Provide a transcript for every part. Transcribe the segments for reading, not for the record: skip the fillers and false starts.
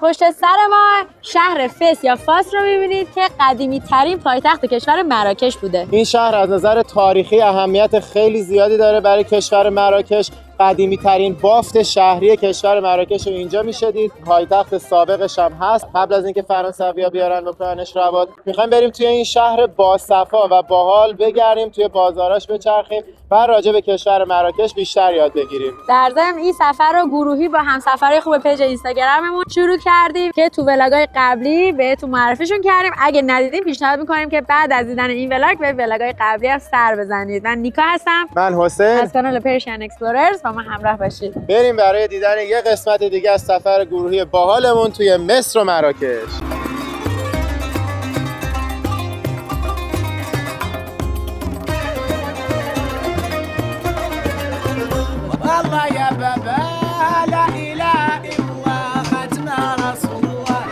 پشت سر ما شهر فس یا فاس رو می‌بینید که قدیمی ترین پایتخت کشور مراکش بوده. این شهر از نظر تاریخی اهمیت خیلی زیادی داره برای کشور مراکش. قدیمی ترین بافت شهری کشور مراکش رو اینجا میشه دید. پایتخت سابقش هم هست قبل از اینکه فرانسوی‌ها بیارن بکننش رباط. میخوایم بریم توی این شهر باصفا و باحال بگردیم، توی بازاراش بچرخیم و راجع به کشور مراکش بیشتر یاد بگیریم. در ضمن این سفر رو گروهی با همسفرهای خوب پیج اینستاگراممون شروع کردیم که تو ولاگ‌های قبلی بهتون معرفیشون کردیم. اگه ندیدین پیشنهاد می‌کنیم که بعد از دیدن این ولاگ به ولاگ‌های قبلی هم سر بزنید. من نیکا هستم. من حسین از کانال پرشین اکسپلوررز با ما همراه باشید. بریم برای دیدن یه قسمت دیگه از سفر گروهی باحالمون توی مصر و مراکش. والله يا بابا لا اله الا الله ختم رسول الله.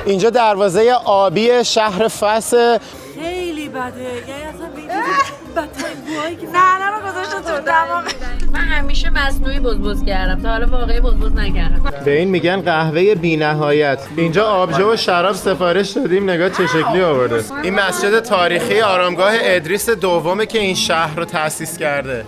اینجا دروازه آبی شهر فس. خیلی بده، یعنی اصلا بدترین بوهایی که نه رو گذاشته تو دماغ. من همیشه مصنوعی بزبز کردم تا حالا واقعی بزبز نکردم. به این میگن قهوه بی‌نهایت. اینجا آبجو و شراب سفارش دادیم، نگاه چه شکلی آورده. این مسجد تاریخی آرامگاه ادریس دومه که این شهر رو تأسیس کرده.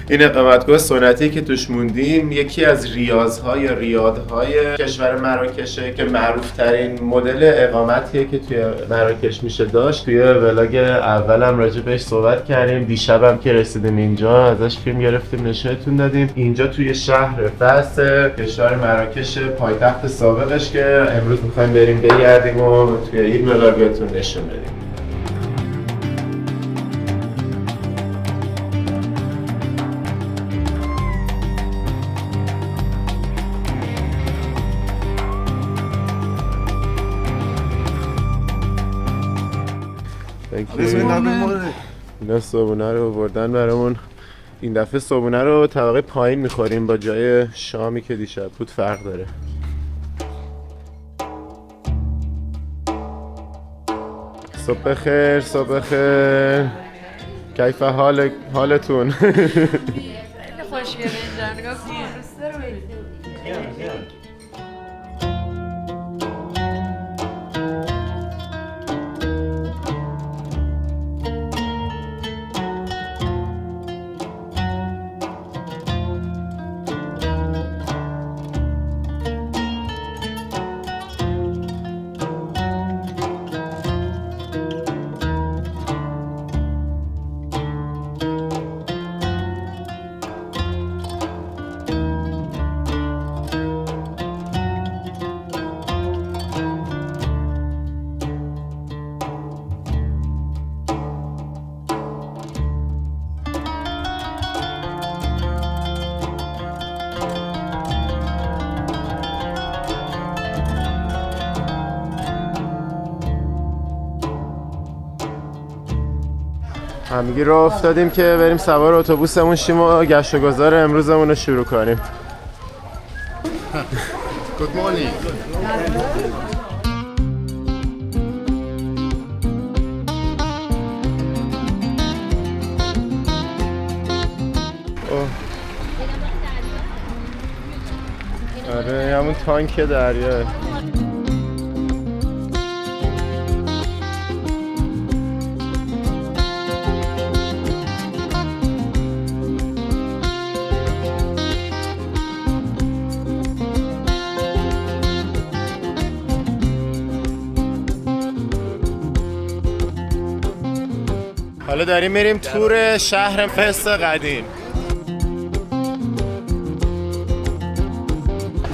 این اقامتگاه سنتی که توش موندیم یکی از ریاض‌های یا ریادهای کشور مراکشه که معروف‌ترین مدل اقامتیه که توی مراکش میشه داشت. توی ولاگ اولم راجع بهش صحبت کردیم. دیشبم که رسیدیم اینجا ازش فیلم گرفتیم نشونتون دادیم. اینجا توی شهر فس کشور مراکش، پایتخت سابقش که امروز می‌خوایم بریم بگردیم و توی این ولاگ بهتون نشون بدیم. اینا صبحونه رو بردن برامون. این دفعه صبحونه رو طبقه پایین میخوریم با جای شامی که دیشب بود فرق داره. صبح بخیر، صبح بخیر. کیف حالتون؟ خیلی خوشگله اینجا، نگاه کن. همگی رو افتادیم که بریم سوار اتوبوسمون شیم و گشت و گذار امروزمون رو شروع کنیم. Good morning. آره همون تانک دریا. حالا داریم میریم تور شهر فس قدیم.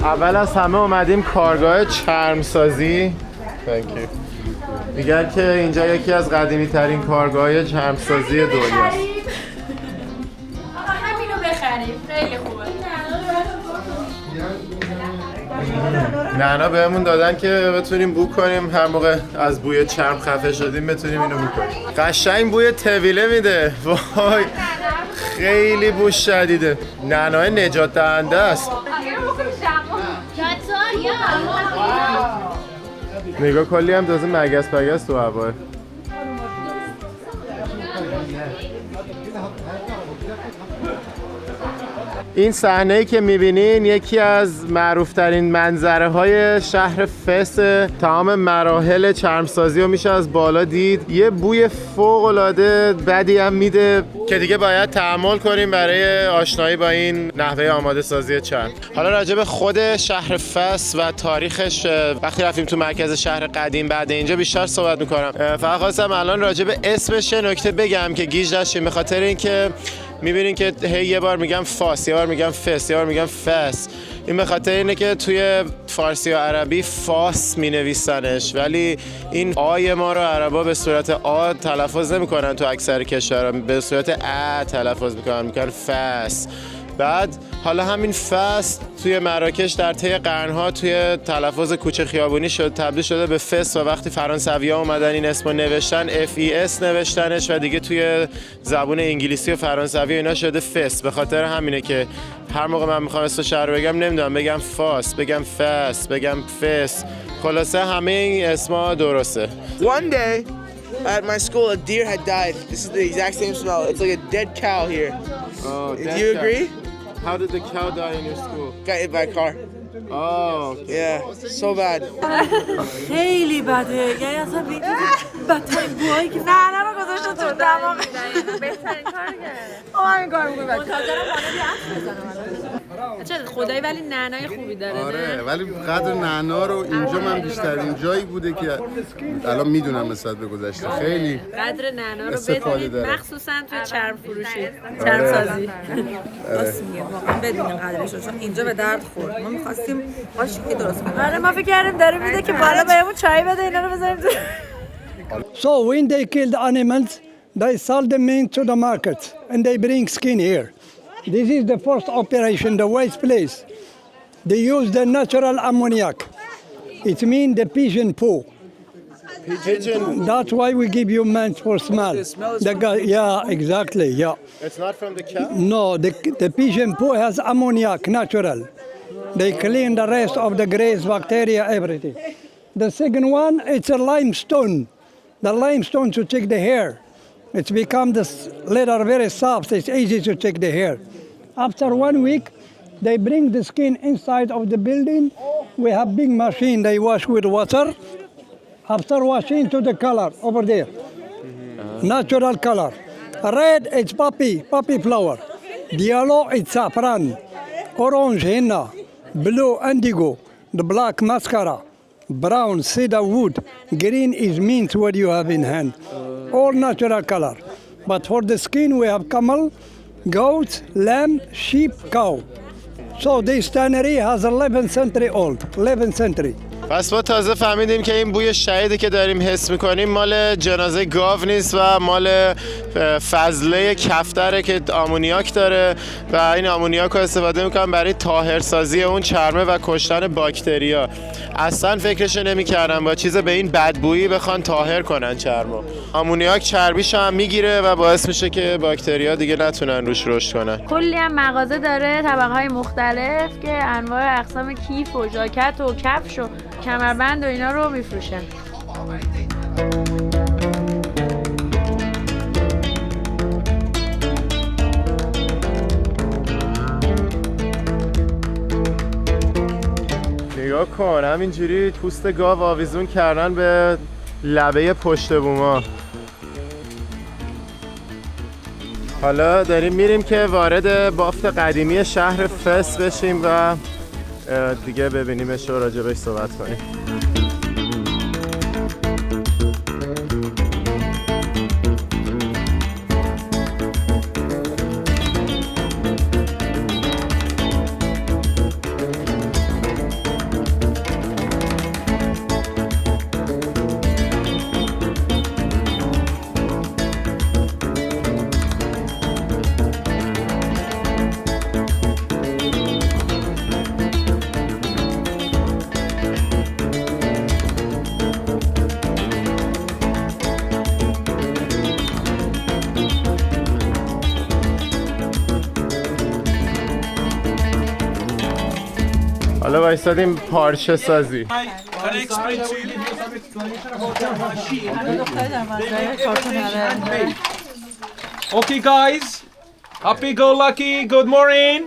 اول از همه اومدیم کارگاه چرمسازی. میگن که اینجا یکی از قدیمی ترین کارگاه چرمسازی دنیاست. همینو بخریم، خیلی خوبه. نعنا بهمون دادن که بتونیم بو کنیم، هر موقع از بوی چرم خفه شدیم بتونیم اینو بو کنیم. قشنگ بوی طویله میده. وای خیلی بوش شدیده. نعنای نجات دهنده است. نگاه کلی هم تازه مگس پگس تو هواه. این صحنه‌ای که می‌بینین یکی از معروف‌ترین منظره‌های شهر فس. تمام مراحل چرمسازی رو میشه از بالا دید. یه بوی فوق‌العاده بدی هم میده که دیگه باید تحمل کنیم برای آشنایی با این نحوه آماده سازی چرم. حالا راجع به خود شهر فس و تاریخش وقتی رفتیم تو مرکز شهر قدیم بعد اینجا بیشتر صحبت می‌کنم. فقط خواستم الان راجع به اسمش یه نکته بگم که گیج نشیم، به خاطر اینکه میبینین که یه بار میگم فاس، یه بار میگم فس، یه بار میگم فس. این به خاطر اینه که توی فارسی و عربی فاس مینویسنش، ولی این آی ما رو عربا به صورت آ تلفظ نمیکنن، تو اکثر کشورها به صورت ا تلفظ میکنن فس. بعد حالا همین فس توی مراکش در طی قرنها توی تلفظ کوچه خیابونی تبدیل شده به فس و وقتی فرانسوی‌ها اومدن این اسمو نوشتن FES نوشتنش و دیگه توی زبون انگلیسی و فرانسوی اینا شده فس. به خاطر همینه که هر موقع من میخوام اسم شهر رو بگم نمیدونم بگم فاس، بگم فس، بگم فس. خلاصه همه این اسما درسته. One day at my school a deer had died. This is the exact same smell. It's like a dead cow here. Oh, Do you agree? How did the cow die in your school? Got hit by a car. Oh, Yeah, so bad. خیلی بده، یعنی اصلا بدترین بوهایی که نه رو گذاشته تو دماغ. بهترین کار کرده. همین کار می‌کنه. منتظرم مانا بیا حرف بزنه. چه خدایی ولی نعنای خوبی داره. آره ولی قدر نعنا رو اینجا من بیشترین جایی بوده که الان میدونم نسبت به گذشته خیلی قدر نعنا رو استفاده بدونید، داره. مخصوصا توی چرم فروشی، چرم سازی. راست میگه، واقعا بدونیم قدرش رو، چون اینجا به درد خورد. ما می‌خواستیم قاشقی درست کنیم. آره ما فکر کردیم داره میده که بالا بهمون چای بده اینا رو بذاریم تو. So when they kill the animals, they sell them into the market and they bring skin here. This is the first operation, the waste place. They use the natural ammoniac. It means the pigeon poo. pigeon. That's why we give you ments for smell. The guy, yeah, exactly, yeah. It's not from the cow? No, the pigeon poo has ammoniac, natural. They clean the rest of the grass, bacteria, everything. The second one, it's a limestone. The limestone to take the hair. It's become the leather very soft. It's easy to take the hair. After 1 week, they bring the skin inside of the building. We have big machine. They wash with water. After washing to the color over there, natural color. Red, it's poppy flower. The yellow, it's saffron. Orange, henna. Blue, indigo. The black, mascara. Brown, cedar wood. Green is mint, what you have in hand. All natural color. But for the skin, we have camel, goat, lamb, sheep, cow. So this tannery has 11th century old, 11th century. پس ما تازه فهمیدیم که این بوی شهیدی که داریم حس میکنیم مال جنازه گاو نیست و مال فضله کفتره که آمونیاک داره و این آمونیاک رو استفاده میکنن برای طاهرسازی اون چرمه و کشتن باکتریا. اصلا فکرشو نمیکردم با چیز به این بدبویی بخوان طاهر کنن چرمو. آمونیاک چربیشو هم میگیره و باعث میشه که باکتریا دیگه نتونن روش رشد کنن. کلی هم مغازه داره طبقه‌های مختلف که انواع اقسام کیف و ژاکت و کفش و کمربند و اینا رو میفروشن. نگاه کن همینجوری پوست گاو آویزون کردن به لبه پشت بوما. حالا داریم میریم که وارد بافت قدیمی شهر فس بشیم و دیگه ببینیمش و راجبش صحبت کنیم. وایسادیم پارچه سازی. Okay, guys. Happy-go-lucky. Good morning.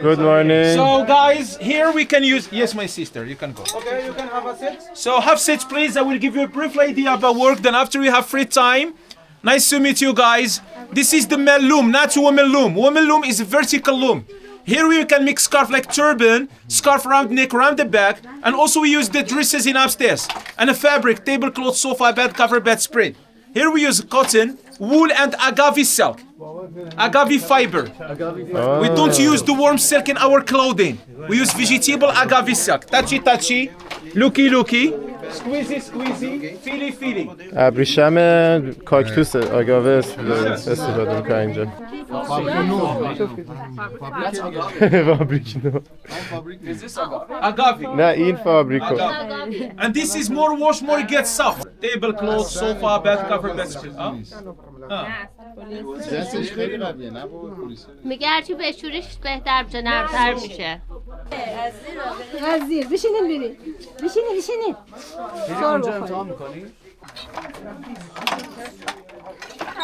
Good morning. So, guys, here we can use. Yes, my sister, you can go. Okay, you can have a seat. So, have seats, please. I will give you a brief idea about work. Then, after you have free time, nice to meet you guys. This is the men loom, not women loom. Women loom is a vertical loom. Here we can make scarf like turban, scarf around neck, around the back, and also we use the dresses in upstairs. And a fabric, tablecloth, sofa, bed cover, bedspread. Here we use cotton, wool, and agave silk. Agave fiber. We don't use the warm silk in our clothing. We use vegetable agave silk. Touchy, touchy, looky, looky. Squeezy, squeezy, feely, feely. ابریشم کاکتوس آگاوه استفاده میکنه اینجا. فابریکینو. Agave. نه این فابریکو. And this is more wash, more get soft. Tablecloth, sofa, bed cover, bedspread. جنسش خیلی قویه نه بابا پلیس. میگه هرچی بشوریش بهتر میشه، نرم‌تر میشه. از زیر بشینین بریم. بشینین. سر امتحان می‌کنی؟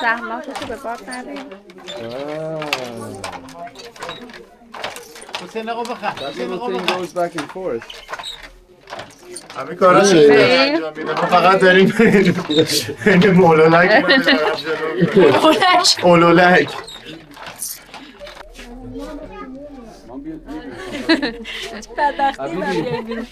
زحماتشو به باد نریم. حسین آقا goes back and forth. همه کاراشو انجام میده. ما فقط داریم این مولولک اولولک. بدبختی برگردیم.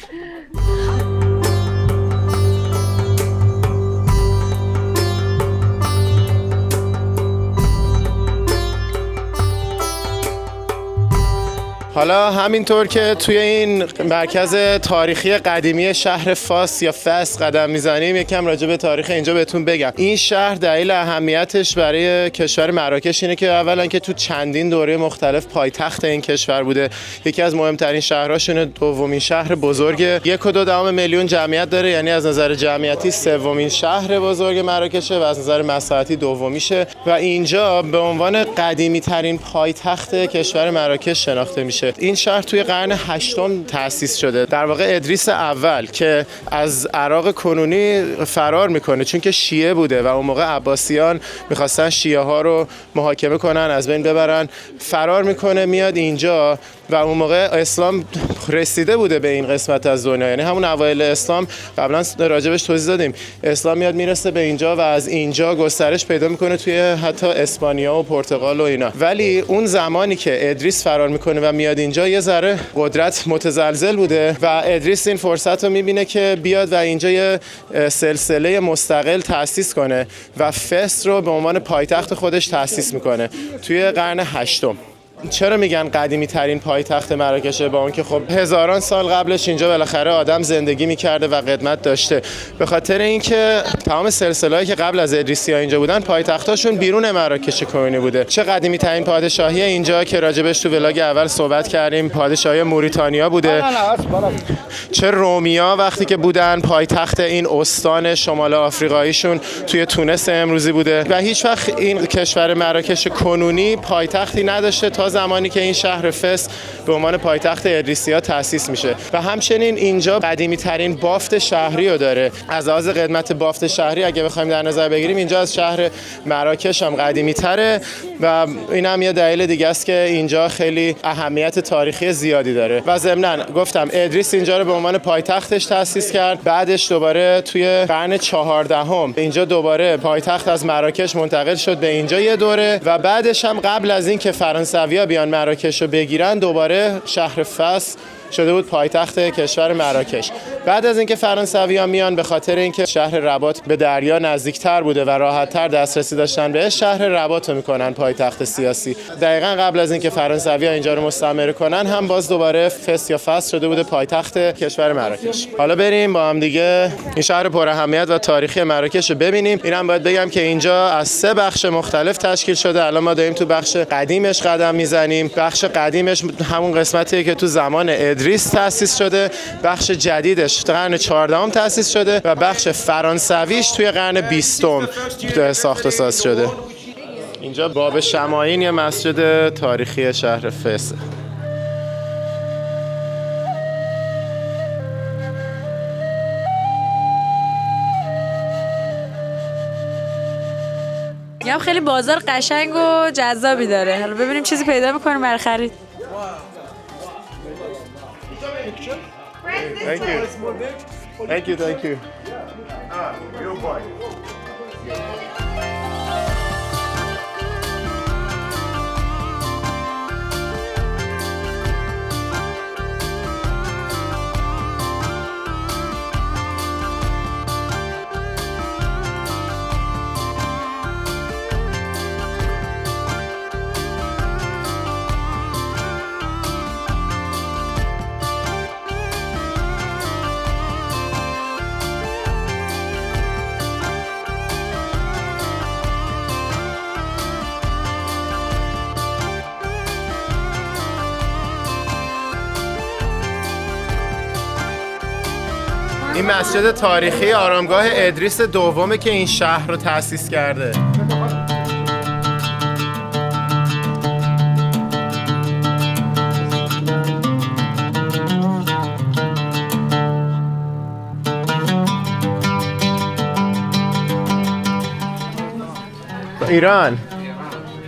حالا همینطور که توی این مرکز تاریخی قدیمی شهر فاس یا فاس قدم میزنیم، یکم راجع به تاریخ اینجا بهتون بگم. این شهر دلیل اهمیتش برای کشور مراکش اینه که اولا که تو چندین دوره مختلف پایتخت این کشور بوده. یکی از مهمترین شهرهاشونه، دومین شهر بزرگ 1.2 میلیون جمعیت داره، یعنی از نظر جمعیتی سومین شهر بزرگ مراکشه و از نظر مساحتی دومیشه و اینجا به عنوان قدیمی ترین پایتخت کشور مراکش شناخته میشه. این شهر توی قرن هشتم تأسیس شده. در واقع ادریس اول که از عراق کنونی فرار میکنه چون که شیعه بوده و اون موقع عباسیان میخواستن شیعه ها رو محاکمه کنن، از بین ببرن، فرار میکنه میاد اینجا و اون موقع اسلام رسیده بوده به این قسمت از دنیا، یعنی همون اوایل اسلام، قبلا راجبش توضیح دادیم، اسلام میاد میرسه به اینجا و از اینجا گسترش پیدا میکنه توی حتی اسپانیا و پرتغال و اینا. ولی اون زمانی که ادریس فرار میکنه و میاد اینجا یه ذره قدرت متزلزل بوده و ادریس این فرصت رو میبینه که بیاد و اینجا یه سلسله مستقل تأسیس کنه و فاس رو به عنوان پایتخت خودش تأسیس میکنه توی قرن هشتم. چرا میگن قدیمی ترین پایتخت مراکشه؟ با اون که خب هزاران سال قبلش اینجا بالاخره آدم زندگی میکرده و قدمت داشته. به خاطر اینکه تمام سلسله‌ای که قبل از ادریسی‌ها اینجا بودن پایتختاشون بیرون مراکش کنونی بوده. چه قدیمی ترین پادشاهی اینجا که راجبش تو ولاگ اول صحبت کردیم پادشاهی موریتانیا بوده، چه رومیا وقتی که بودن پایتخت این استان شمال آفریقاییشون توی تونس امروزی بوده و هیچ وقت این کشور مراکش کنونی پایتختی نداشته تا زمانی که این شهر فاس به عنوان پایتخت ادریسی‌ها تأسیس میشه. و همچنین اینجا قدیمی ترین بافت شهری رو داره. از لحاظ قدمت بافت شهری اگه بخوایم در نظر بگیریم اینجا از شهر مراکش هم قدیمی تره و این هم یه دلیل دیگه است که اینجا خیلی اهمیت تاریخی زیادی داره. و ضمناً گفتم ادریس اینجا رو به عنوان پایتختش تأسیس کرد، بعدش دوباره توی قرن 14 اینجا دوباره پایتخت از مراکش منتقل شد به اینجا یه دوره و بعدش هم قبل از این که فرانسوی‌ها بیان مراکش رو بگیرن دوباره شهر فاس شده بود پایتخت کشور مراکش. بعد از اینکه فرانسوی‌ها میان به خاطر اینکه شهر رباط به دریا نزدیکتر بوده و راحت‌تر دسترسی داشتن بهش شهر رباط رو میکنن پایتخت سیاسی. دقیقاً قبل از اینکه فرانسوی‌ها اینجا رو مستعمره کنن هم باز دوباره فاس یا فاس شده بوده پایتخت کشور مراکش. حالا بریم با هم دیگه این شهر پر اهمیت و تاریخی مراکش رو ببینیم. اینم باید بگم که اینجا از 3 بخش مختلف تشکیل شده. الان ما داریم تو بخش قدیمش قدم میزنیم. بخش قدیمش همون قسمتیه که تو زمان ادریس تأسیس شده، بخش جدیدش قرن 14 تأسیس شده و بخش فرانسویش توی قرن 20 ساخت و ساز شده. اینجا باب شماعین یه مسجد تاریخی شهر فاس. میگم خیلی بازار قشنگ و جذابی داره. حالا ببینیم چیزی پیدا میکنیم برای خرید. Thank you. Thank you, thank you. این مسجد تاریخی آرامگاه ادریس دومه که این شهر رو تأسیس کرده. Iran.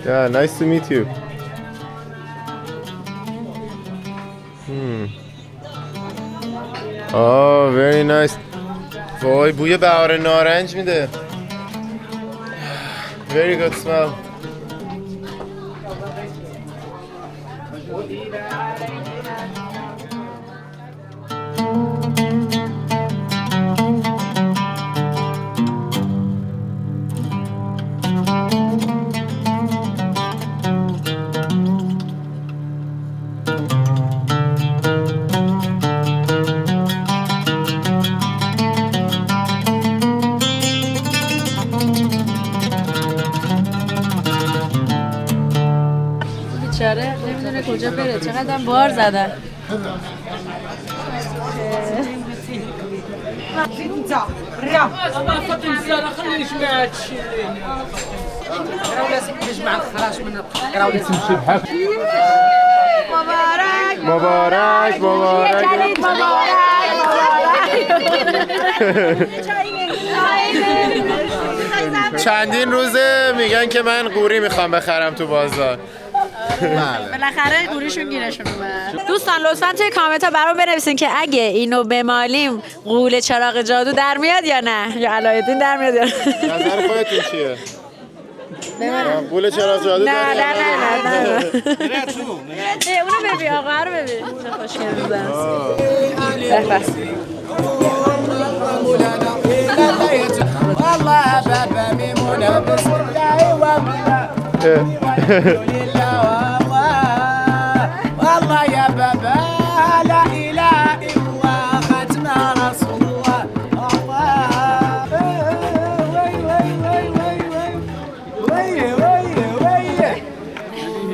Yeah, nice to meet you. Oh, very nice. وای بوی بهار نارنج میده. Very good smell. بیچاره نمیدونه کجا بره، چقدر بار زدن. مبارک مبارک چندین روزه میگن که من قوری میخوام بخرم تو بازار. بالاخره گوریشون گیرشون اومد. دوستان لطفاً توی کامنت ها برام بنویسین که اگه اینو بمالیم غول چراغ جادو در میاد یا نه، یا علایالدین در میاد یا نه. نظر خودتون چیه؟ غول چراغ جادو نه نه نه نه اونو ببین، آقا رو ببین چه خوشگل میزنه. بس والله بابا ميمونة بسم الله والله يا بابا لا إله إلا الله ختنا رسول الله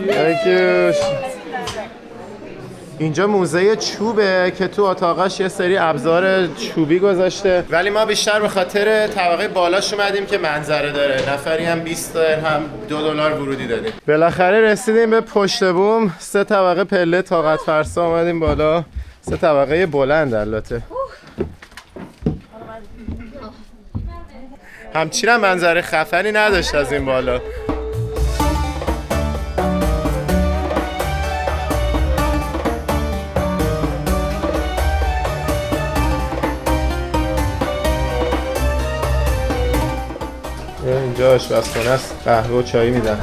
Thank you. اینجا موزه چوبه که تو اتاقش یه سری ابزار چوبی گذاشته، ولی ما بیشتر به خاطر طبقه بالاش اومدیم که منظره داره. نفری هم 20 درهم $2 ورودی دادیم. بالاخره رسیدیم به پشت بوم. 3 طبقه پله طاقت فرسا اومدیم بالا. 3 طبقه بلند البته. همچنین منظره خفنی نداشت از این بالا. اینجا آشپزخونه است، قهوه و چای میدن.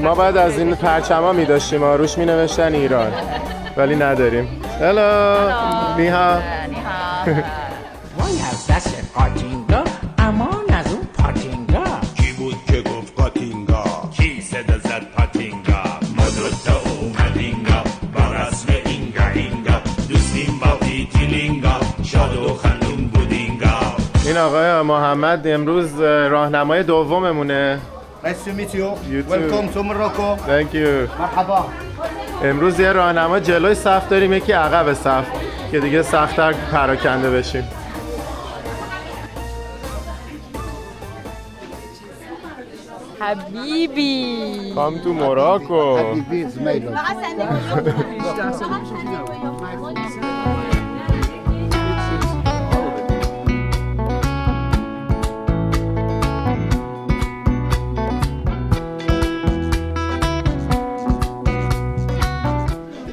ما بعد از این پرچما می داشتیم، روش می نوشتن ایران، ولی نداریم. هلو نیها. وای از دست قاطینگا امان از اون پاتینگا. کی بود که گفت قاطینگا؟ کی صدا زد پاتینگا؟ ما دوتا اومدینگا با رسم اینگا دوستیم با پیتیلینگا شاد و خندون بودینگا. این آقای محمد امروز راهنمای دوممونه. Nice to meet you. You too. Welcome to Morocco. Thank you. مرحبا. امروز یه راهنما جلوی صف داریم، یکی عقب صف که دیگه سخت‌تر پراکنده بشیم. حبیبی Come to Morocco. حبیبی زمیلو.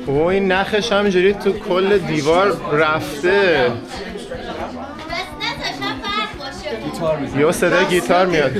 او این نخش همینجوری تو کل دیوار رفته. یه صدای گیتار میاد.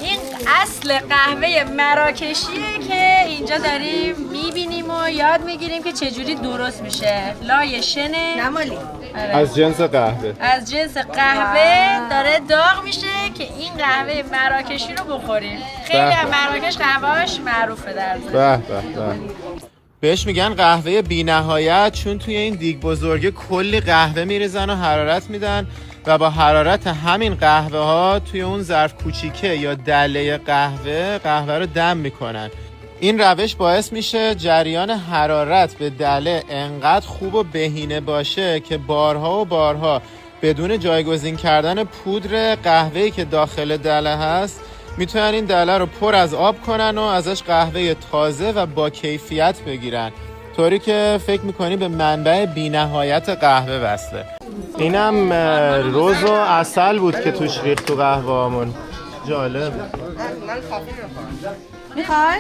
این اصل قهوه مراکشیه که اینجا داریم میبینیم و یاد میگیریم که چجوری درست میشه. لای شنه نمالی از جنس قهوه. از جنس قهوه داره داغ میشه که این قهوه مراکشی رو بخوریم. خیلی از مراکش قهوه‌اش معروفه در به به به. بهش میگن قهوه بی‌نهایت چون توی این دیگ بزرگه کلی قهوه میریزن و حرارت میدن و با حرارت همین قهوه ها توی اون ظرف کوچیکه یا دله قهوه رو دم میکنن. این روش باعث میشه جریان حرارت به دله انقدر خوب و بهینه باشه که بارها و بارها بدون جایگزین کردن پودر قهوه‌ای که داخل دله هست میتونن این دله رو پر از آب کنن و ازش قهوه تازه و با کیفیت بگیرن، طوری که فکر میکنی به منبع بی‌نهایت قهوه وصله. اینم روز و عسل بود که توش ریخت تو قهوه‌مون. جالب. میخوای؟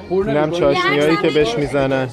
اینم چاشنیایی که بهش میزنن.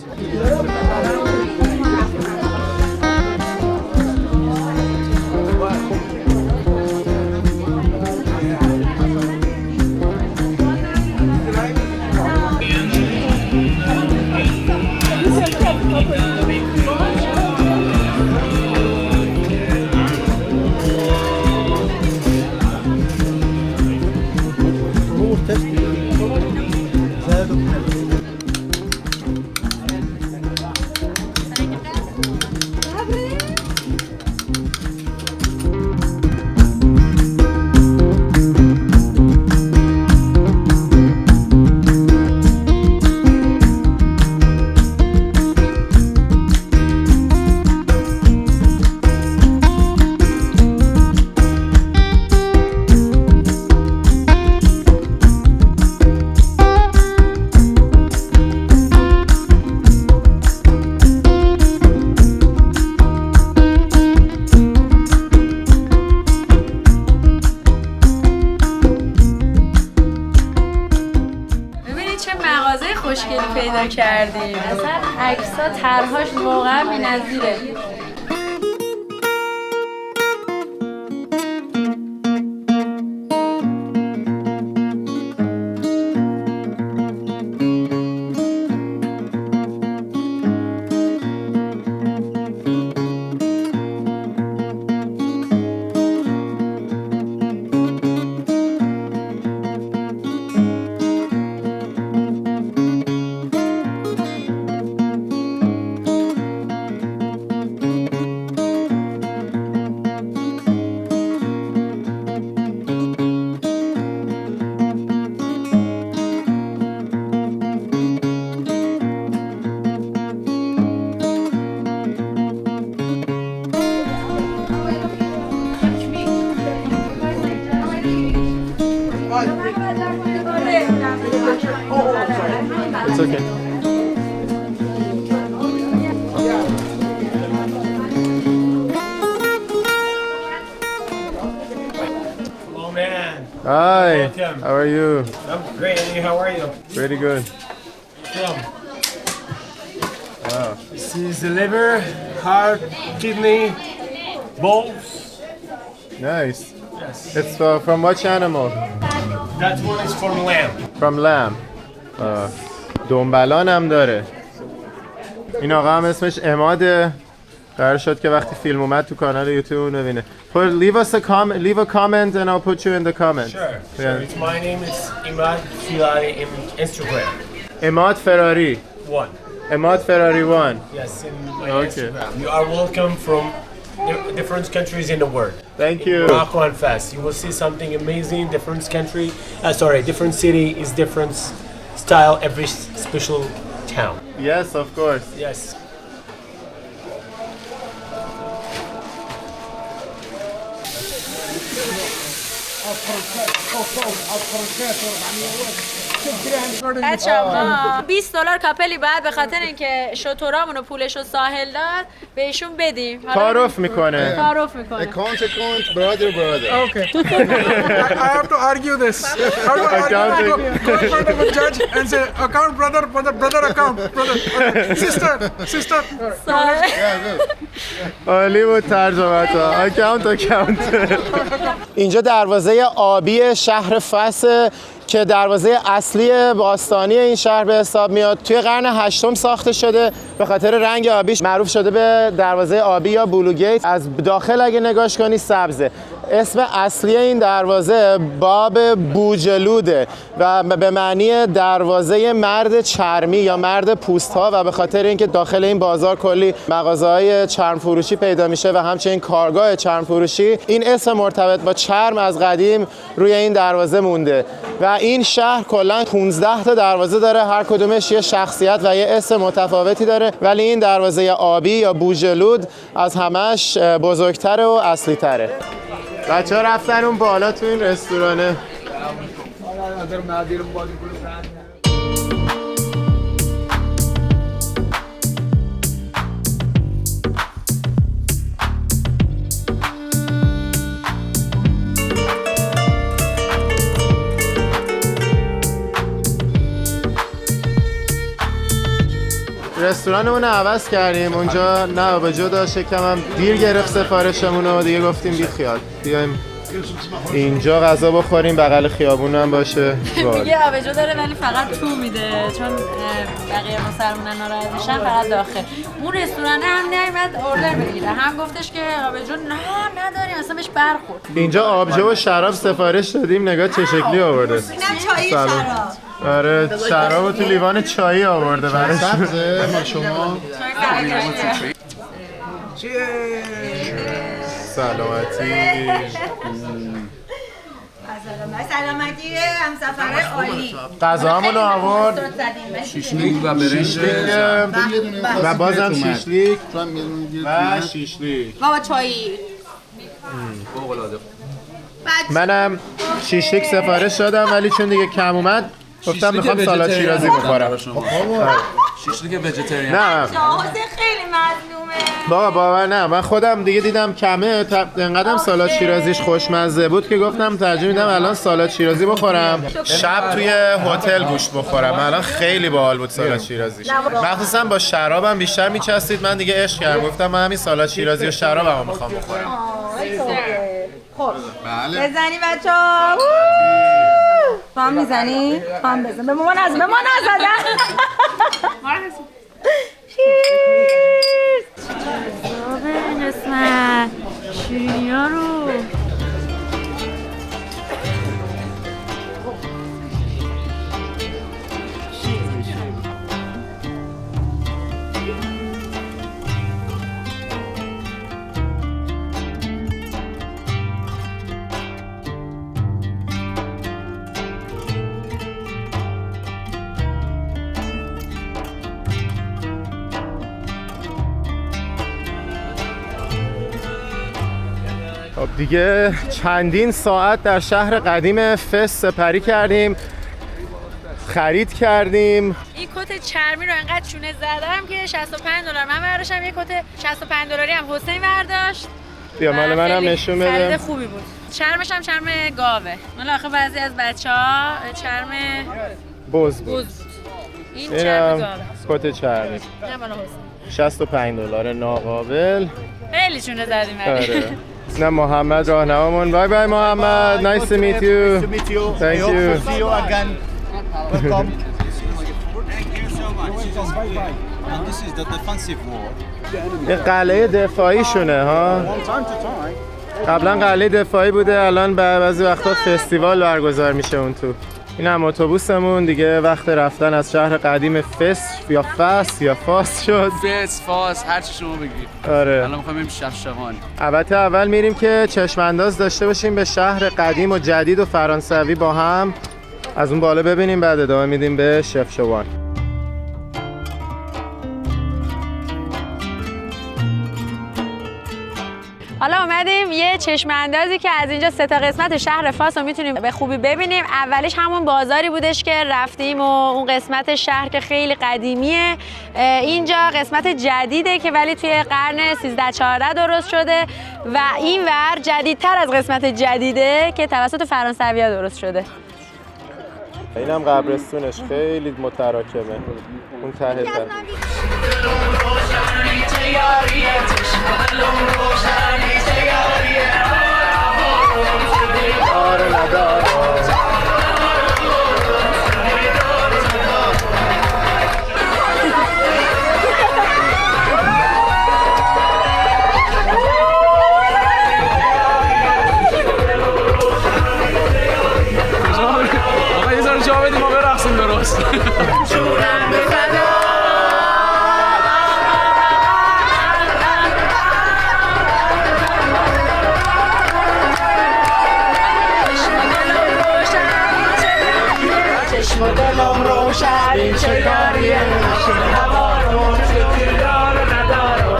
خوشگلی پیدا کردیم. اصلا عکس‌ها طرح‌هاش واقعا بی‌نظیره. It's okay. Hello, man. Hi. Welcome. How are you? I'm great. And you, how are you? Pretty good. Come. Wow. This is the liver, heart, kidney, balls. Nice. Yes. It's from which animal? That one is from lamb. From lamb. دنبلان هم داره. این آقا هم اسمش عماده. قرار شد که وقتی فیلم اومد تو کانال یوتیوب اون ببینه. Leave a comment and I'll put you in the comments. Sure. Yeah. It's my name is Imad Filari in Instagram. Imad Ferrari. 1. Imad Ferrari 1. Yes, in my Okay. Instagram. You are welcome from different countries in the world. Thank you. Morocco and Fas. You will see something amazing. Different country. Different city is different style. Every special town. Yes, of course. Yes. بچه‌ها $20 کاپلی بعد به خاطر اینکه شترامون و پولشو ساحل داد بهشون بدیم. تعارف میکنه. تعارف میکنه. Account, brother. Okay. I have to argue this. How do I argue? Go in front of a judge and say, account, brother, account, brother, sister. عالی بود ترجمت ها. اکانت. اینجا دروازه آبی شهر فس که دروازه اصلی باستانی این شهر به حساب میاد. توی قرن 8 ساخته شده، به خاطر رنگ آبیش معروف شده به دروازه آبی یا بلو گیت. از داخل اگه نگاش کنی سبزه. اسم اصلی این دروازه باب بوجلوده و به معنی دروازه مرد چرمی یا مرد پوست ها و به خاطر اینکه داخل این بازار کلی مغازه‌های چرم فروشی پیدا میشه و همچنین کارگاه چرم فروشی، این اسم مرتبط با چرم از قدیم روی این دروازه مونده و این شهر کلا 15 تا دروازه داره، هر کدومش یه شخصیت و یه اسم متفاوتی داره، ولی این دروازه آبی یا بوجلود از همش بزرگتره و اصلی تره. بچه ها رفتن اون بالا تو این رستورانه. رستورانمون رو عوض کردیم، اونجا نه به جا داشت کم هم دیر گرفت سفارشمون رو، دیگه گفتیم بی خیال بیایم اینجا غذا بخوریم، بغل خیابون هم باشه. میگه آبجو داره ولی فقط تو میده چون بقیه مسلمانان ناراحت میشن، فقط داخل. اون رستوران هم نمیاد اوردر بگیره، هم گفتش که آبجو نه نداریم، اصلا بهش برخورد. اینجا آبجو و شراب سفارش دادیم، نگاه چه شکلی آورده. نه چایی شراب. آره شراب تو لیوان چایی آورده براش. سبزه ما شما. سلامتی. سلامتی همسفر عالی. غذامون رو آورد. شیشلیک و برنج و بازم شیشلیک و شیشلیک. بابا چایی. منم شیشلیک سفارش دادم ولی چون دیگه کم اومد گفتم میخوام سالاد شیرازی بخورم. شیشلیک ویژیتریان. نه خیلی مظلومه. بابا باور نه، من خودم دیگه دیدم کمه، انقدرم سالاد شیرازیش خوشمزه بود که گفتم ترجیح میدم الان سالاد شیرازی بخورم، شب توی هتل گوشت بخورم. الان خیلی باحال بود سالاد شیرازیش، مخصوصا با شرابم بیشتر میچستید. من دیگه عشق کردم، گفتم من همین سالاد شیرازی و شرابم میخوام بخورم. خب بله بزنی بچه‌ها. پام میزنی؟ پام بزن. به مامان نزدن. چیرز. این قسمت شیرینی ها رو خب دیگه چندین ساعت در شهر قدیم فس سپری کردیم، خرید کردیم. این کت چرمی رو انقدر چونه زدم که $65 من برداشتم. یه کت $65 هم حسین برداشت. بیا مال منم نشون بده. خرید خوبی بود. چرمش هم چرم گاوه. مال آخه بعضی از بچه‌ها چرم بز بود. این چرم گاوه. کت چرمی. نه مال حسین. $65 ناقابل. خیلی چونه زدیم. آره. نه محمد راهنمامون. بای بای محمد. Nice to meet you. Thank you. See you again. Welcome. And this is the defensive wall. این قلعه دفاعی شونه ها. قبلا قلعه دفاعی بوده، الان بعضی وقتا فستیوال برگزار میشه اون تو. این هم اتوبوسمون دیگه وقت رفتن از شهر قدیم فس یا فاس یا فاس شد. فاس هر چی شما بگید. آره. الان می‌خوایم بریم شفشوان. البته اول میریم که چشم انداز داشته باشیم به شهر قدیم و جدید و فرانسوی با هم. از اون بالا ببینیم، بعد ادامه میدیم به شفشوان. حالا اومدیم یه چشم اندازی که از اینجا 3 قسمت شهر فاس رو میتونیم به خوبی ببینیم. اولیش همون بازاری بودش که رفتیم و اون قسمت شهر که خیلی قدیمیه. اینجا قسمت جدیده که ولی توی قرن 13-14 درست شده و این ور جدیدتر از قسمت جدیده که توسط فرانسوی‌ها درست شده. اینم قبرستونش خیلی متراکمه اون ته آقا یه ذره جا بدیم ما برقصیم درست. چشم دلم روشن این چه کاریه هوا رو دیدار ندارم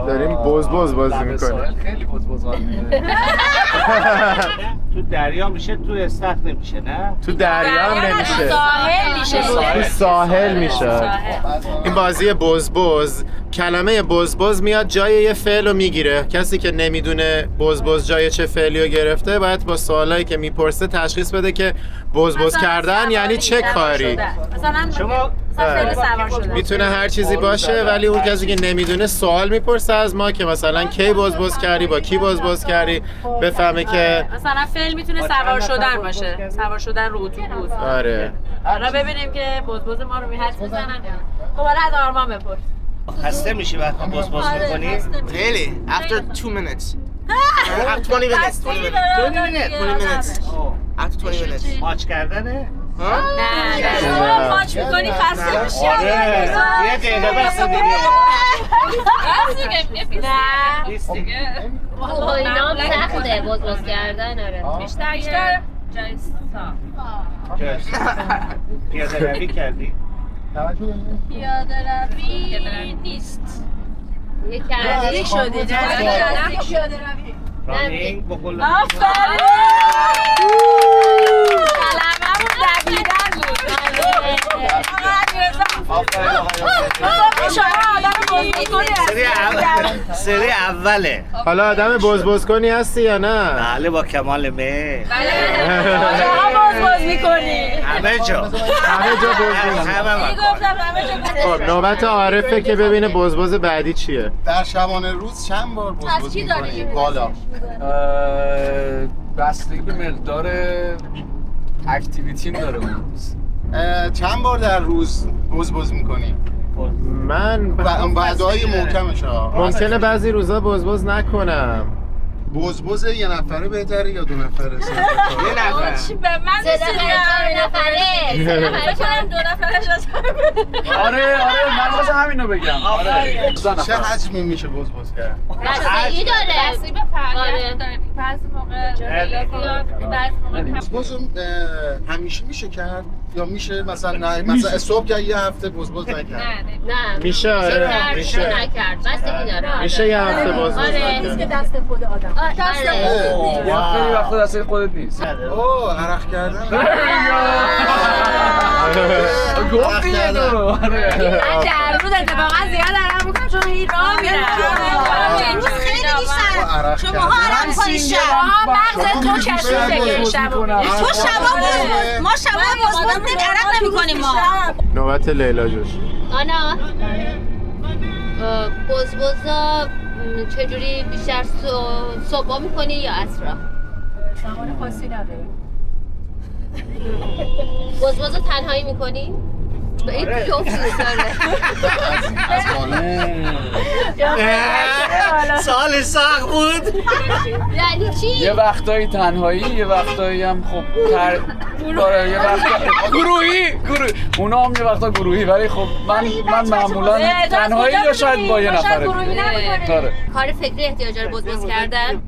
داریم بز بازی میکنیم. خیلی بز تو دریا میشه، تو استخر نمیشه، نه؟ تو دریا هم نمیشه، ساحل میشه. تو ساحل میشه. این بازی بز کلمه بز میاد جای یه فعل رو میگیره. کسی که نمیدونه بز جای چه فعلی رو گرفته باید با سوالایی که میپرسه تشخیص بده که بز کردن یعنی چه کاری. مثلا شما میتونه هر چیزی باشه ولی اون کسی که نمیدونه سوال میپرسه از ما که مثلا کی بز کردی، با کی بز کردی، بفهمه که مثلا فعل میتونه سوار شدن باشه، سوار شدن رو اتوبوس. آره. حالا ببینیم که بز ما رو حدس بزنن. خب حالا از آرمان بپرس. خسته میشی وقتی بز میکنی؟ Really? After 2 minutes. After 20 minutes. 20 minutes. After 20 minutes. ماچ کردنه؟ نه ماچ میکنی خسته میشی. یه دقیقه بس دیگه. نه. اینا هم سخته بز کردن. آره. بیشتر پیاده روی کردی؟ پیاده روی نیست. یه کردی شدی. رانینگ بقول آفرین. کلمه‌مون دویدن بود. سری اول اوله. حالا آدم بزبز کنی هستی یا نه؟ بله با کمال میل. کجاها بزبز میکنی؟ همه جا. همه جا بزبز. خب نوبت عارفه که ببینه بزبز بعدی چیه. در شبانه روز چند بار بزبز میکنی؟ بالا بستگی به مقدار اکتیویتی داره اون روز. چند بار در روز بزبز میکنی؟ من بعدهای محکمش ها ممکنه بعضی روزا بزبز نکنم. بزبز یه نفره بهتره یا دو نفره؟ یه نفر. چی به من سه نفره. بکنم 2 نفرش آره من واسه همینو بگم. آره چه حجمی میشه بزبز کرد؟ بستگی داره. بستگی به فعالیت داره. بعضی موقع بزبز همیشه میشه کرد یا میشه مثلا مثلا صبح که یه هفته بزبز نکرد؟ نه میشه آره میشه نکرد. بستگی داره. میشه یه هفته بزبز آره. نکرد. دست خود آدم. خیلی وقتا دست خودت نیست. اوه عرق کردن. گفتی اینو. من در روز اتفاقا زیاد عرق میکنم چون هی راه میرم. خیلی بیشتر. شماها عرق کنید شب. مغز تو کشیده شب. تو شبا ما شبا بزبز عرق نمیکنیم ما. نوبت لیلا جوش. آنا بزبزا چجوری بیشتر صبح میکنی یا عصرا؟ زمان خاصی نداره. بزبزا تنهایی میکنی؟ این جفت سال سخت بود. یعنی چی؟ یه وقتایی تنهایی یه وقتایی هم خب آره یه وقتا گروهی اونا هم یه وقتا گروهی ولی خب من معمولا تنهایی یا شاید با یه نفره. آره. کار فکری احتیاج داره بزبز کردن؟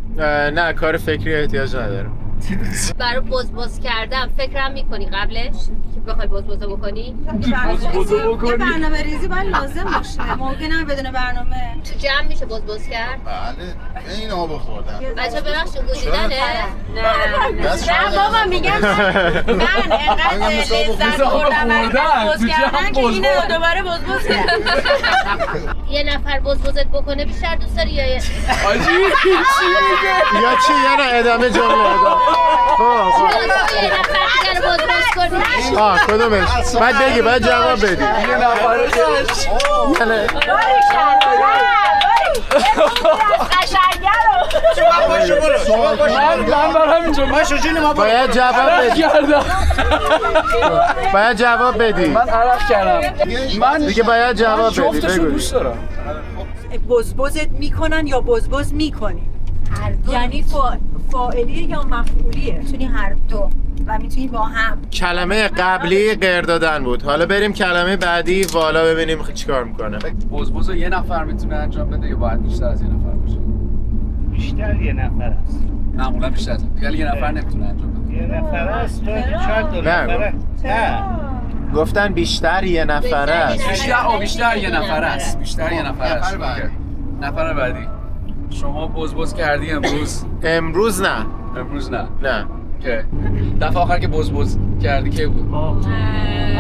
نه کار فکری احتیاج نداره. برای بزبز کردن فکرم میکنی قبلش که بخوای بزبزو بکنی؟ یه برنامه ریزی باید لازم باشه. ممکنه بدون برنامه تو جمع میشه بزبز کرد؟ بله این آب خوردن. بچه ببخشید گوشیدنه؟ نه بابا میگم من انقدر لذت بردم بزبز کردن که اینو دوباره بزبز کردم. یه نفر بزبزت بکنه بیشتر دوست داری یا آجی چی میگه؟ یا چی یا نه ادامه جمله ادامه. یه نفر دیگر بزبز کنی؟ کدومش؟ باید بگی باید جواب بدی. یه نفر من برم اینجا باید جواب بدی. باید جواب بدی. من عرق کردم. من دیگه باید جواب بدی. جفتشو دوست دارم. بزبزت میکنن یا بزبز میکنی؟ یعنی فاعلیه یا مفعولیه؟ میتونی هر دو و میتونی با هم. کلمه قبلی غیر دادن بود. حالا بریم کلمه بعدی والا ببینیم چیکار میکنه. بزبزو یه نفر میتونه انجام بده یا باید بیشتر از یه نفر باشه؟ بیشتر یه نفر است. معمولا بیشتر از یه نفر نمیتونه انجام بده. یه نفر است تو شاید 2 نفره. نه گفتن بیشتر یه نفر است. بیشتر یه نفر است. بیشتر یه نفر است. نفر بعدی. شما بزبز کردی امروز؟ امروز نه. امروز نه. نه. که دفعه آخر که بزبز کردی که بود؟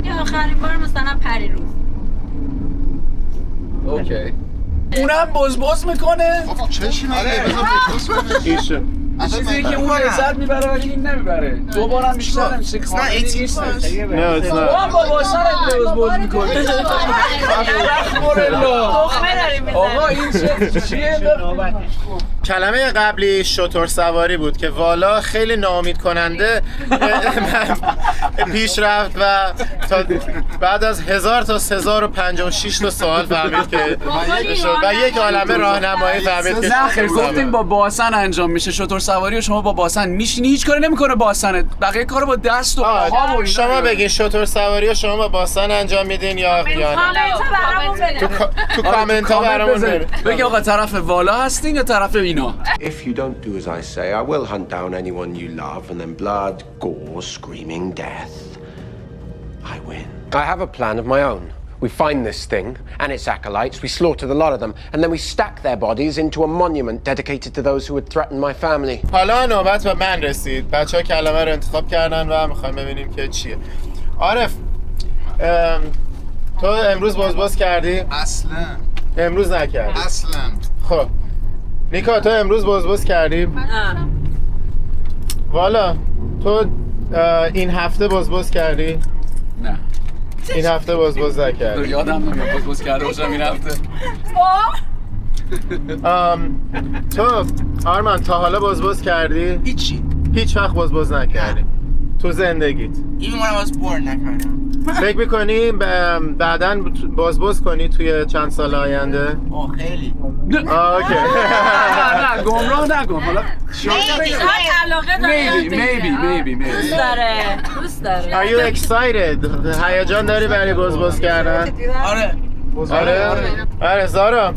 یه آخرین بار مثلا پریروز. اوکی. اونم بزبز میکنه؟ چشم ایشه. چیزی که اون لذت میبره ولی این نمیبره. دوبارم بیشتر نمیشه که کاملی نیست. نه تو هم با باسنت بزبز میکنی. آقا این چیه؟ کلمه قبلی شتر سواری بود که والا خیلی ناامید کننده پیش رفت و تا بعد از 1056 تا سوال فهمید که و یک عالمه راهنمایی فهمید که نه خیر گفتیم با باسن انجام میشه. شتر سواری و شما با باسن میشینی هیچ کاری نمیکنه باسنت. بقیه کارو با دست و پاها و شما بگین شتر سواری و شما با باسن انجام میدین یا نه؟ تو کامنت ها برامون بگی آقا طرف والا هستین یا طرف اینا؟ If you don't do as I say, I will hunt down anyone you love, and then blood, gore, screaming death. I win. I have a plan of my own. We find this thing and its acolytes, we slaughter the lot of them, and then we stack their bodies into a monument dedicated to those who would threaten my family. حالا نوبت به من رسید. بچه‌ها کلمه رو انتخاب کردن و میخوایم ببینیم که چیه. عارف تو امروز بزبز کردی؟ اصلا امروز نکردی؟ اصلا خب نیکا تو امروز بزبز کردی؟ والا تو این هفته بزبز کردی؟ نه این هفته بزبز نکردی؟ یادم نمیاد بزبز کرده باشم این هفته. تو آرمان تا حالا بزبز کردی؟ هیچ وقت بزبز نکردی تو زندگیت؟ Even when I was born نکردم. فکر میکنی بعداً بزبز کنی توی چند سال آینده؟ خیلی. اوکی. نه گمراه نکن. حالا علاقه داره. maybe. دوست داره. Are you excited؟ هیجان داری برای بزبز کردن؟ آره زارا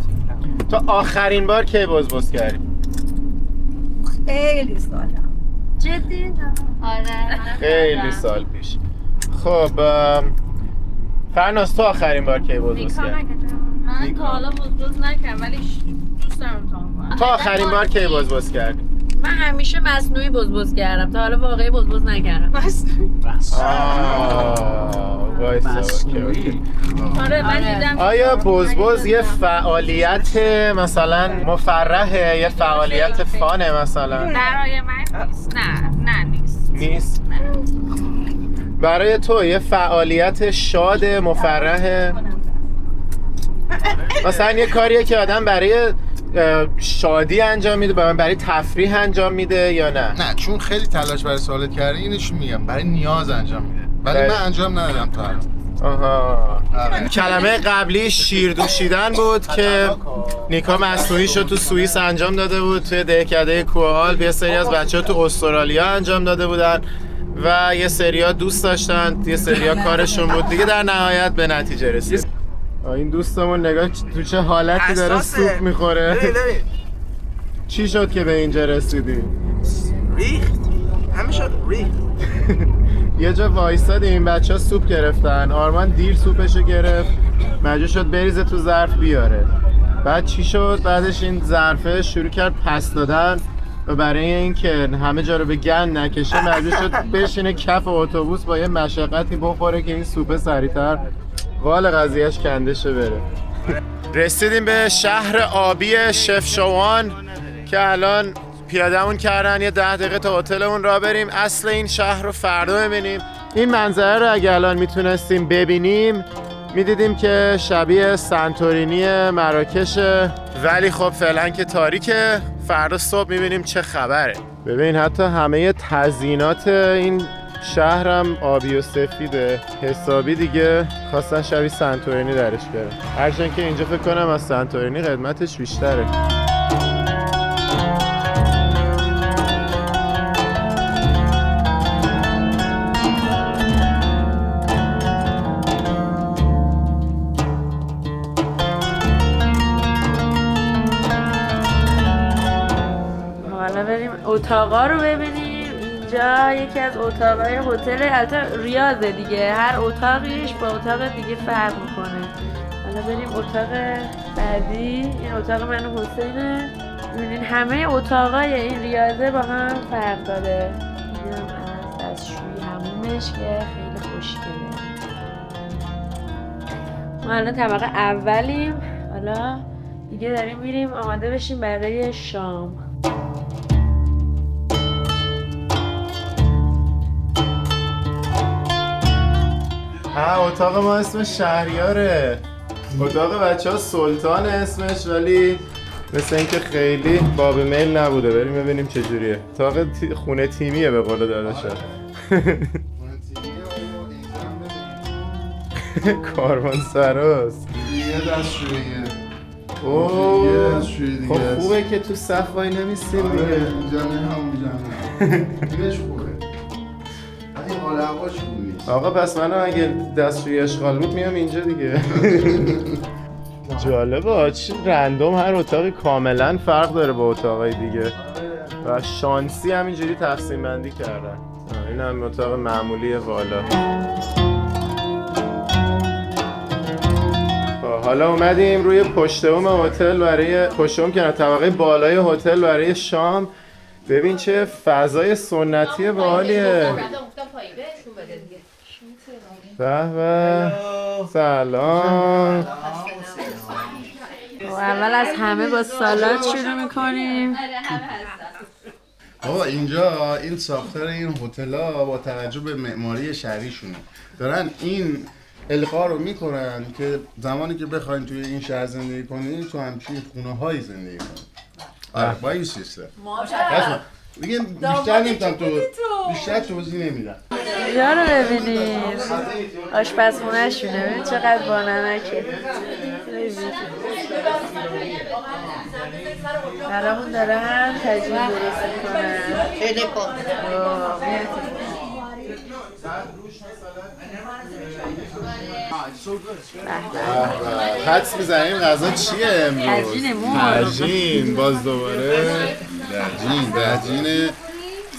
تو آخرین بار کی بزبز کردی؟ خیلی سالم. جدی؟ آره خیلی سال پیش. خب فرناز تو آخرین بار کی بزبز کردی؟ من تا حالا بزبز نکردم ولی دوست دارم تو آخرین بار کی بزبز کردی؟ من همیشه مصنوعی بزبز کردم تا حالا واقعی بزبز نکردم. مصنوعی. آره من دیدم. آیا بزبز یه فعالیت مثلا مفرحه، یه فعالیت فانه مثلا؟ برای من نیست. نه نیست. نیست؟ برای تو یه فعالیت شاد مفرحه؟ مثلا یه کاریه که آدم برای شادی انجام میده، برای تفریح انجام میده یا نه؟ نه چون خیلی تلاش برای سوالت کردی اینش میگم برای نیاز انجام میده ولی من انجام ندادم تا الان. آها. کلمه قبلی شیر دوشیدن بود که نیکا مصنوعی شد تو سوئیس انجام داده بود، توی دهکده کوه‌آلپ یه سری از بچه‌ها تو استرالیا انجام داده بودن و یه سریا دوست داشتن، یه سریا کارشون بود دیگه، در نهایت به نتیجه رسید. این دوستمون نگاه تو چه حالتی داره سوپ میخوره. چی شد که به اینجا رسیدی؟ ریخت؟ همه شد ریخت. یه جا وایسادیم این بچه ها سوپ گرفتن، آرمان دیر سوپشو گرفت، مجبور شد بریزه تو ظرف بیاره. بعد چی شد؟ بعدش این ظرفه شروع کرد پس دادن و برای اینکه همه جا رو به گند نکشه مجبور شد بشینه کف اتوبوس با یه مشقتی بخوره که این سوپ سریعتر وال قضیهش کنده شه بره. رسیدیم به شهر آبی شفشاوان که الان پیاده‌مون کردن یه 10 دقیقه تا هتلمون را بریم اصل این شهر رو فردا ببینیم. این منظره رو اگه الان میتونستیم ببینیم میدیدیم که شبیه سنتورینی مراکشه، ولی خب فعلا که تاریکه. فردا صبح میبینیم چه خبره. ببین حتی همه تزیینات این شهرم آبی و سفیده حسابی دیگه، خواستن شبیه سنتورینی درش بیارن، هرچند که اینجا فکر کنم از سنتورینی قدمتش بیشتره. حالا بریم اتاقا رو ببینیم. اینجا یکی از اتاقای هتل، البته ریاضه دیگه، هر اتاقیش با اتاق دیگه فرق میکنه. حالا بریم اتاق بعدی. این اتاق من و حسینه. ببینین همه اتاقای این ریاضه با هم فرق داره. اینم از دستشویی همومش که خیلی خوشگله. ما الان طبقه اولیم. حالا دیگه داریم میریم آماده بشیم برای شام. اتاق ما اسم شهریاره. اتاق بچه ها سلطان اسمش، ولی مثل اینکه خیلی باب میل نبوده. بریم ببینیم چجوریه. اتاق خونه تیمیه به قول داداشم. کاروان سراست. یه دستشوییه. خب خوبه که تو صف وای نمیستیم دیگه. اینجا اینش خوبه. این حال هواش خوبه. آقا پس منم اگه دستشویی اشغال بود میام اینجا دیگه. جالبه چی رندوم هر اتاقی کاملا فرق داره با اتاقای دیگه و شانسی همینجوری تقسیم بندی کردن. این هم اتاق معمولی والا. حالا اومدیم روی پشتبوم هتل برای پشتبوم که طبقه بالای هتل برای شام. ببین چه فضای سنتی باحالیه. به به سلام. اول از همه با سالاد شروع میکنیم. آقا اینجا این ساختار این هتل‌ها با توجه به معماری شهریشونه دارن این القا رو میکنن که زمانی که بخواین توی این شهر زندگی کنید تو همچین خونه‌هایی زندگی کنید. با این سیستم. دیگه بیشتر نمیتونم بیشتر توضیح نمیدم. اینجا رو ببینید. آشپزخونه شونه ببینید چقدر بانمکه. برامون دارن تجین درست میکنن. خیلی خوب. حدس میزنیم غذا چیه امروز؟ تجین باز دوباره تجین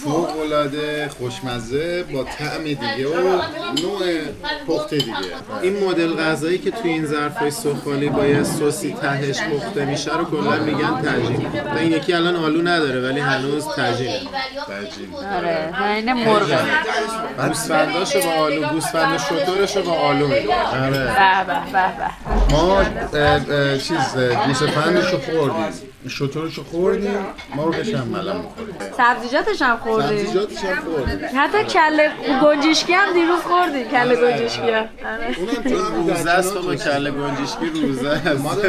فوق‌العاده خوشمزه با طعم دیگه و نوع پخت دیگه. این مدل غذایی که توی این ظرفای سفالی با یه سوسی تهش پخته میشه رو کلا میگن تجین. این یکی الان آلو نداره ولی هنوز تجینه. آره این مرغ. گوسفنداشو با آلو، گوسفند شترشو با آلو میگن. آره. به. ما گوسفندشو خوردیم، شترشو خوردیم، مرغش هم ملم می‌خوریم. سبزیجاتش هم خوردیم. حتی کله گنجشکی هم دیروز خوردیم. کله گنجشکی. روزه است با کله گنجشکی روزه است.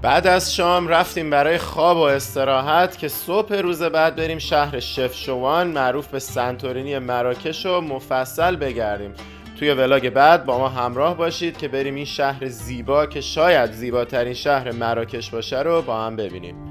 بعد از شام رفتیم برای خواب و استراحت که صبح روز بعد بریم شهر شفشوان معروف به سنتورینی مراکش رو مفصل بگردیم. توی ولاگ بعد با ما همراه باشید که بریم این شهر زیبا که شاید زیباترین شهر مراکش باشه رو با هم ببینیم.